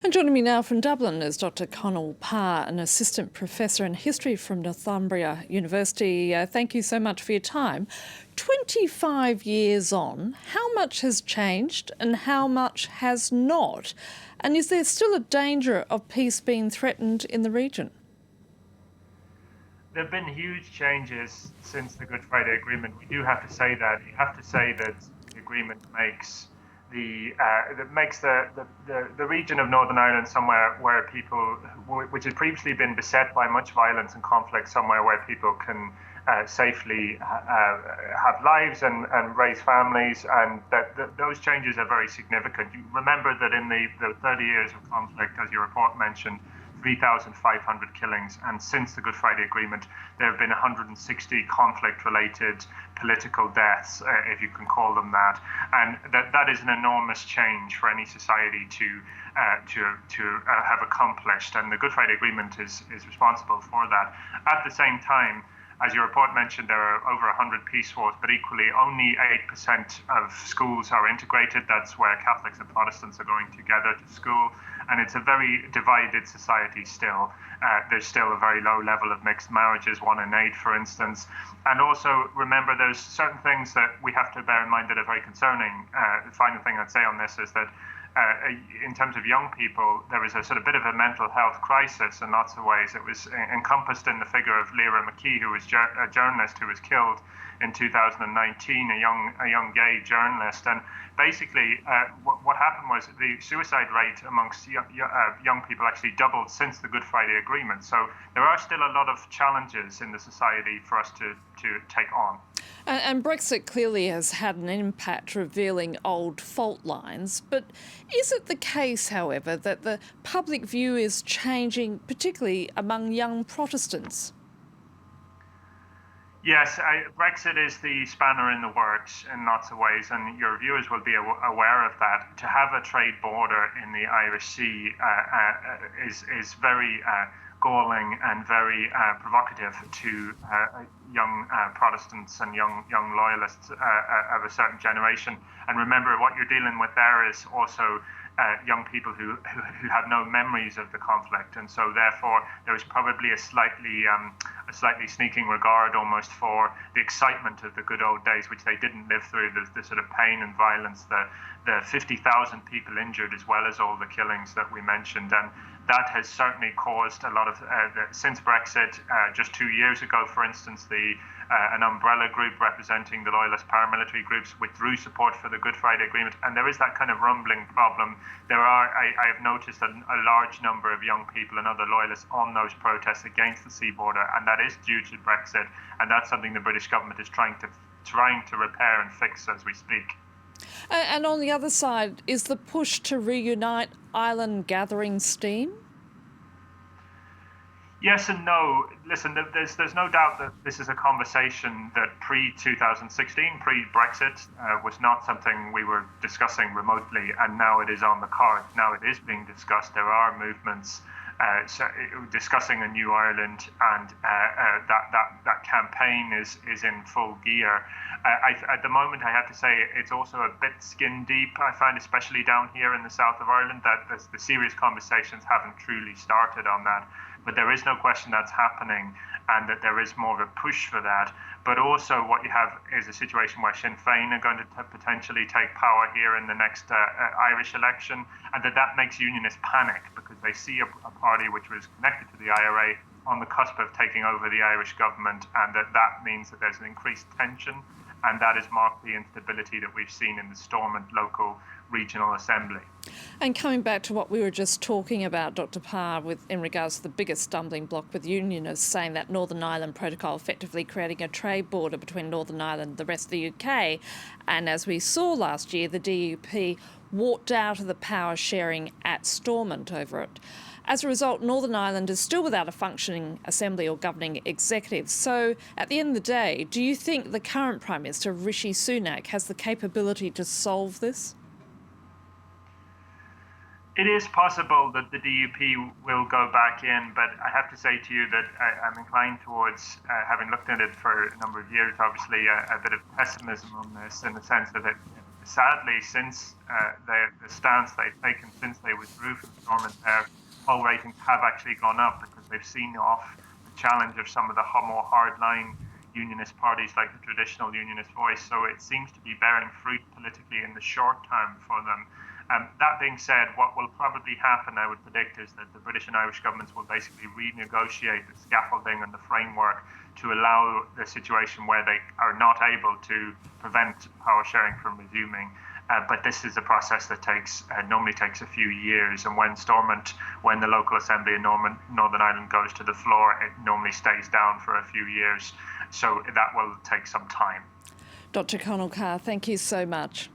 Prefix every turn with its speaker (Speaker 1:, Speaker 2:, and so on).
Speaker 1: And joining me now from Dublin is Dr. Connal Parr, an assistant professor in history from Northumbria University. Thank you so much for your time. 25 years on, how much has changed and how much has not? And is there still a danger of peace being threatened in the region?
Speaker 2: There have been huge changes since the Good Friday Agreement. We do have to say that. You have to say that the agreement makes the region of Northern Ireland somewhere where people, which had previously been beset by much violence and conflict, somewhere where people can safely have lives and raise families, and that those changes are very significant. You remember that in the 30 years of conflict, as your report mentioned, 3,500 killings, and since the Good Friday Agreement, there have been 160 conflict-related political deaths, if you can call them that, and that is an enormous change for any society to have accomplished, and the Good Friday Agreement is responsible for that. At the same time, as your report mentioned, there are over 100 peace walls, but equally only 8% of schools are integrated. That's where Catholics and Protestants are going together to school. And it's a very divided society still. There's still a very low level of mixed marriages, 1 in 8, for instance. And also remember, there's certain things that we have to bear in mind that are very concerning. The final thing I'd say on this is that in terms of young people, there was a sort of bit of a mental health crisis in lots of ways. It was encompassed in the figure of Lyra McKee, who was a journalist who was killed in 2019, a young gay journalist. And basically, what happened was the suicide rate amongst young people actually doubled since the Good Friday Agreement. So there are still a lot of challenges in the society for us to take on.
Speaker 1: And Brexit clearly has had an impact revealing old fault lines, but is it the case, however, that the public view is changing, particularly among young Protestants?
Speaker 2: Yes, Brexit is the spanner in the works in lots of ways, and your viewers will be aware of that. To have a trade border in the Irish Sea is very galling and very provocative to young Protestants and young loyalists of a certain generation. And remember, what you're dealing with there is also young people who have no memories of the conflict, and so therefore there is probably a slightly sneaking regard almost for the excitement of the good old days, which they didn't live through, the sort of pain and violence, the 50,000 people injured, as well as all the killings that we mentioned. And that has certainly caused a lot of, since Brexit, just 2 years ago, for instance, an umbrella group representing the loyalist paramilitary groups withdrew support for the Good Friday Agreement, and there is that kind of rumbling problem. I have noticed a large number of young people and other loyalists on those protests against the sea border, and that is due to Brexit, and that's something the British government is trying to repair and fix as we speak.
Speaker 1: And on the other side, is the push to reunite Ireland gathering steam?
Speaker 2: Yes and no. Listen, there's no doubt that this is a conversation that pre-2016, pre-Brexit, was not something we were discussing remotely, and now it is on the cards. Now it is being discussed. There are movements discussing a new Ireland, and that campaign is in full gear. At the moment, I have to say, it's also a bit skin deep. I find, especially down here in the south of Ireland, that the serious conversations haven't truly started on that. But there is no question that's happening, and that there is more of a push for that. But also what you have is a situation where Sinn Féin are going to potentially take power here in the next Irish election, and that makes unionists panic because they see a party which was connected to the IRA on the cusp of taking over the Irish government, and that means that there's an increased tension, and that has marked the instability that we've seen in the Stormont local regional assembly.
Speaker 1: And coming back to what we were just talking about, Dr. Parr, in regards to the biggest stumbling block with unionists saying that Northern Ireland Protocol effectively creating a trade border between Northern Ireland and the rest of the UK. And as we saw last year, the DUP walked out of the power sharing at Stormont over it. As a result, Northern Ireland is still without a functioning assembly or governing executive. So at the end of the day, do you think the current Prime Minister, Rishi Sunak, has the capability to solve this?
Speaker 2: It is possible that the DUP will go back in, but I have to say to you that I'm inclined towards, having looked at it for a number of years, obviously, a bit of pessimism on this, in the sense that sadly, since the stance they've taken since they withdrew from Stormont, their poll ratings have actually gone up because they've seen off the challenge of some of the more hardline unionist parties like the traditional unionist voice. So it seems to be bearing fruit politically in the short term for them. That being said, what will probably happen, I would predict, is that the British and Irish governments will basically renegotiate the scaffolding and the framework to allow the situation where they are not able to prevent power sharing from resuming. But this is a process that normally takes a few years. And when the local assembly in Northern Ireland goes to the floor, it normally stays down for a few years. So that will take some time.
Speaker 1: Dr. Connal Parr, thank you so much.